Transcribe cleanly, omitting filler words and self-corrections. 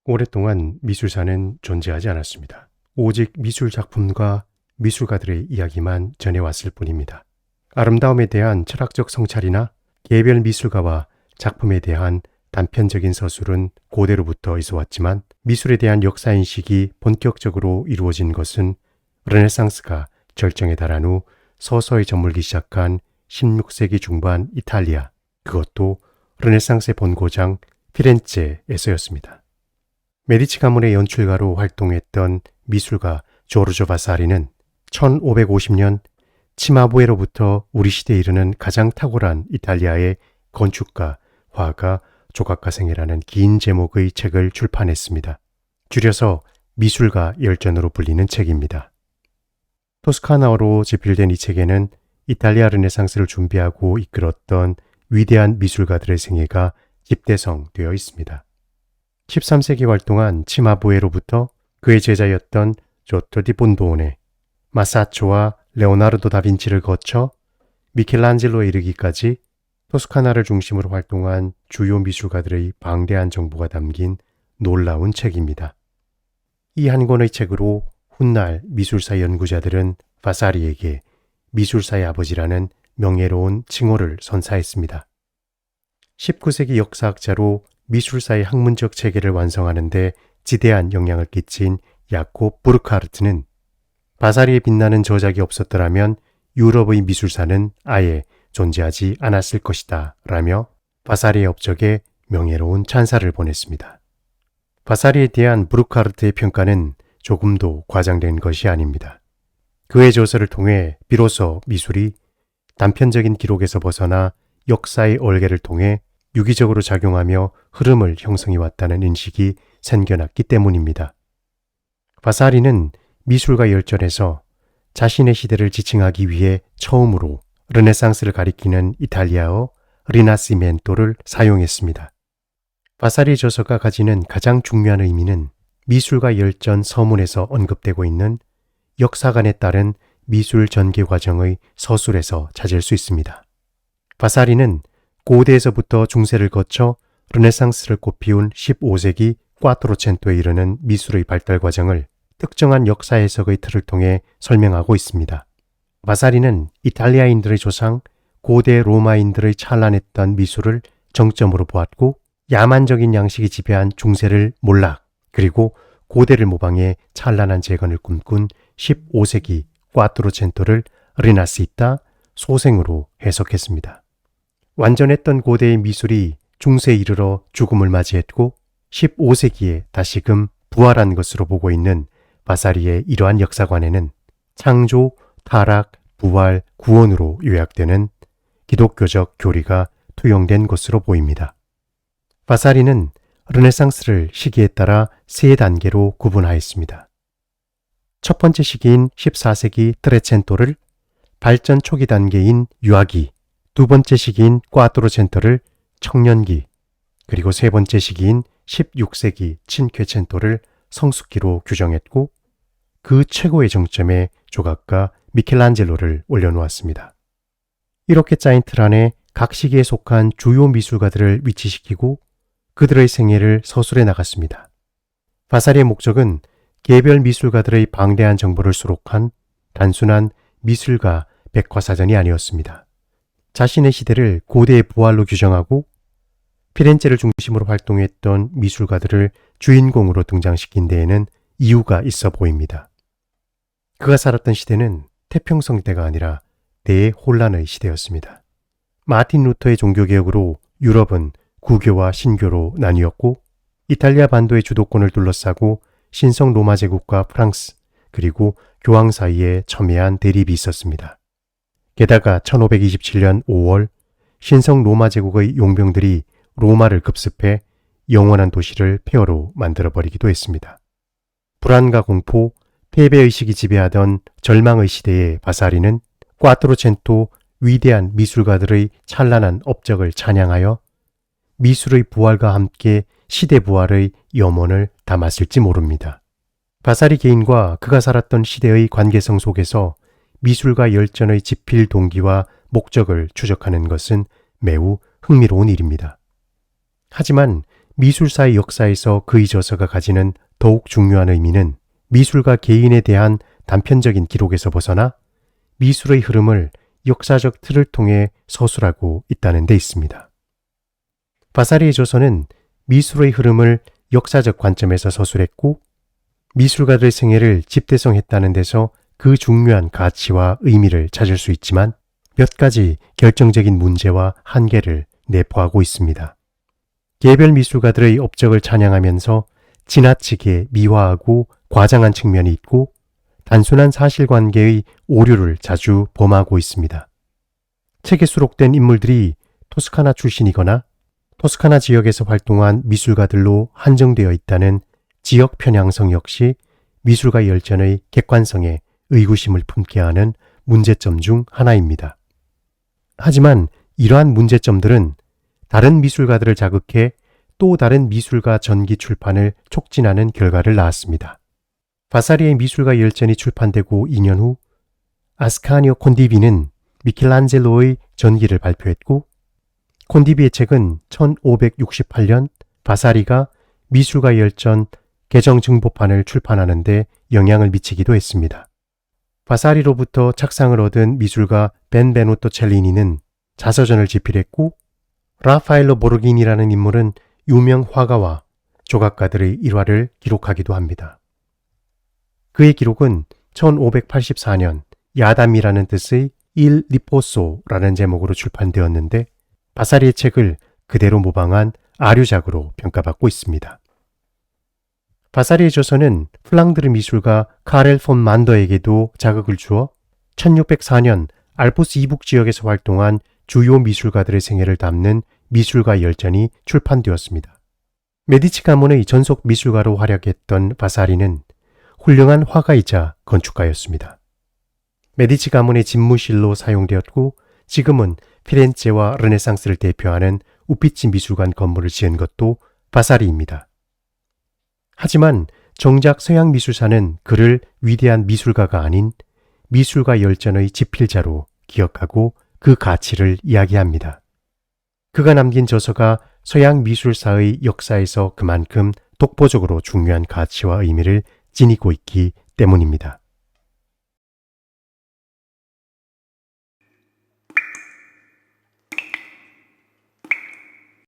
오랫동안 미술사는 존재하지 않았습니다. 오직 미술 작품과 미술가들의 이야기만 전해왔을 뿐입니다. 아름다움에 대한 철학적 성찰이나 개별 미술가와 작품에 대한 단편적인 서술은 고대로부터 있어왔지만 미술에 대한 역사인식이 본격적으로 이루어진 것은 르네상스가 절정에 달한 후 서서히 저물기 시작한 16세기 중반 이탈리아, 그것도 르네상스의 본고장 피렌체에서였습니다. 메디치 가문의 연출가로 활동했던 미술가 조르조 바사리는 1550년 치마부에로부터 우리 시대에 이르는 가장 탁월한 이탈리아의 건축가, 화가, 조각가 생애라는 긴 제목의 책을 출판했습니다. 줄여서 미술가 열전으로 불리는 책입니다. 토스카나어로 집필된 이 책에는 이탈리아 르네상스를 준비하고 이끌었던 위대한 미술가들의 생애가 집대성되어 있습니다. 13세기 활동한 치마부에로부터 그의 제자였던 조토 디 본도오네, 마사초와 레오나르도 다빈치를 거쳐 미켈란젤로에 이르기까지 토스카나를 중심으로 활동한 주요 미술가들의 방대한 정보가 담긴 놀라운 책입니다. 이 한 권의 책으로 훗날 미술사 연구자들은 바사리에게 미술사의 아버지라는 명예로운 칭호를 선사했습니다. 19세기 역사학자로 미술사의 학문적 체계를 완성하는 데 지대한 영향을 끼친 야콥 부르크하르트는 바사리에 빛나는 저작이 없었더라면 유럽의 미술사는 아예 존재하지 않았을 것이다 라며 바사리의 업적에 명예로운 찬사를 보냈습니다. 바사리에 대한 부르크하르트의 평가는 조금도 과장된 것이 아닙니다. 그의 저서를 통해 비로소 미술이 단편적인 기록에서 벗어나 역사의 얼개를 통해 유기적으로 작용하며 흐름을 형성해 왔다는 인식이 생겨났기 때문입니다. 바사리는 미술가 열전에서 자신의 시대를 지칭하기 위해 처음으로 르네상스를 가리키는 이탈리아어 리나시멘토를 사용했습니다. 바사리의 저서가 가지는 가장 중요한 의미는 미술가 열전 서문에서 언급되고 있는 역사관에 따른 미술 전개 과정의 서술에서 찾을 수 있습니다. 바사리는 고대에서부터 중세를 거쳐 르네상스를 꽃피운 15세기 꽈트로첸토에 이르는 미술의 발달 과정을 특정한 역사 해석의 틀을 통해 설명하고 있습니다. 바사리는 이탈리아인들의 조상, 고대 로마인들의 찬란했던 미술을 정점으로 보았고 야만적인 양식이 지배한 중세를 몰락, 그리고 고대를 모방해 찬란한 재건을 꿈꾼 15세기 꽈트로첸토를 리나시타, 소생으로 해석했습니다. 완전했던 고대의 미술이 중세에 이르러 죽음을 맞이했고 15세기에 다시금 부활한 것으로 보고 있는 바사리의 이러한 역사관에는 창조, 타락, 부활, 구원으로 요약되는 기독교적 교리가 투영된 것으로 보입니다. 바사리는 르네상스를 시기에 따라 세 단계로 구분하였습니다. 첫 번째 시기인 14세기 트레첸토를 발전 초기 단계인 유아기, 두 번째 시기인 꽈트로첸토를 청년기, 그리고 세 번째 시기인 16세기 친쾌첸토를 성숙기로 규정했고 그 최고의 정점에 조각가 미켈란젤로를 올려놓았습니다. 이렇게 짜인 틀 안에 각 시기에 속한 주요 미술가들을 위치시키고 그들의 생애를 서술해 나갔습니다. 바사리의 목적은 개별 미술가들의 방대한 정보를 수록한 단순한 미술가 백과사전이 아니었습니다. 자신의 시대를 고대의 부활로 규정하고 피렌체를 중심으로 활동했던 미술가들을 주인공으로 등장시킨 데에는 이유가 있어 보입니다. 그가 살았던 시대는 태평성 때가 아니라 대혼란의 시대였습니다. 마틴 루터의 종교개혁으로 유럽은 구교와 신교로 나뉘었고 이탈리아 반도의 주도권을 둘러싸고 신성 로마 제국과 프랑스 그리고 교황 사이에 첨예한 대립이 있었습니다. 게다가 1527년 5월 신성 로마 제국의 용병들이 로마를 급습해 영원한 도시를 폐허로 만들어버리기도 했습니다. 불안과 공포, 패배의식이 지배하던 절망의 시대의 바사리는 꽈트로첸토 위대한 미술가들의 찬란한 업적을 찬양하여 미술의 부활과 함께 시대 부활의 염원을 담았을지 모릅니다. 바사리 개인과 그가 살았던 시대의 관계성 속에서 미술가 열전의 집필 동기와 목적을 추적하는 것은 매우 흥미로운 일입니다. 하지만 미술사의 역사에서 그의 저서가 가지는 더욱 중요한 의미는 미술가 개인에 대한 단편적인 기록에서 벗어나 미술의 흐름을 역사적 틀을 통해 서술하고 있다는 데 있습니다. 바사리의 저서는 미술의 흐름을 역사적 관점에서 서술했고 미술가들의 생애를 집대성했다는 데서 그 중요한 가치와 의미를 찾을 수 있지만 몇 가지 결정적인 문제와 한계를 내포하고 있습니다. 개별 미술가들의 업적을 찬양하면서 지나치게 미화하고 과장한 측면이 있고 단순한 사실관계의 오류를 자주 범하고 있습니다. 책에 수록된 인물들이 토스카나 출신이거나 토스카나 지역에서 활동한 미술가들로 한정되어 있다는 지역 편향성 역시 미술가 열전의 객관성에 의구심을 품게 하는 문제점 중 하나입니다. 하지만 이러한 문제점들은 다른 미술가들을 자극해 또 다른 미술가 전기 출판을 촉진하는 결과를 낳았습니다. 바사리의 미술가 열전이 출판되고 2년 후 아스카니오 콘디비는 미켈란젤로의 전기를 발표했고 콘디비의 책은 1568년 바사리가 미술가 열전 개정 증보판을 출판하는 데 영향을 미치기도 했습니다. 바사리로부터 착상을 얻은 미술가 벤베노토 첼리니는 자서전을 집필했고 라파엘로 보르기니라는 인물은 유명 화가와 조각가들의 일화를 기록하기도 합니다. 그의 기록은 1584년 야담이라는 뜻의 일 리포소라는 제목으로 출판되었는데 바사리의 책을 그대로 모방한 아류작으로 평가받고 있습니다. 바사리의 저서는 플랑드르 미술가 카렐 폰 만더에게도 자극을 주어 1604년 알프스 이북 지역에서 활동한 주요 미술가들의 생애를 담는 미술가 열전이 출판되었습니다. 메디치 가문의 전속 미술가로 활약했던 바사리는 훌륭한 화가이자 건축가였습니다. 메디치 가문의 집무실로 사용되었고 지금은 피렌체와 르네상스를 대표하는 우피치 미술관 건물을 지은 것도 바사리입니다. 하지만 정작 서양 미술사는 그를 위대한 미술가가 아닌 미술가 열전의 집필자로 기억하고 그 가치를 이야기합니다. 그가 남긴 저서가 서양 미술사의 역사에서 그만큼 독보적으로 중요한 가치와 의미를 지니고 있기 때문입니다.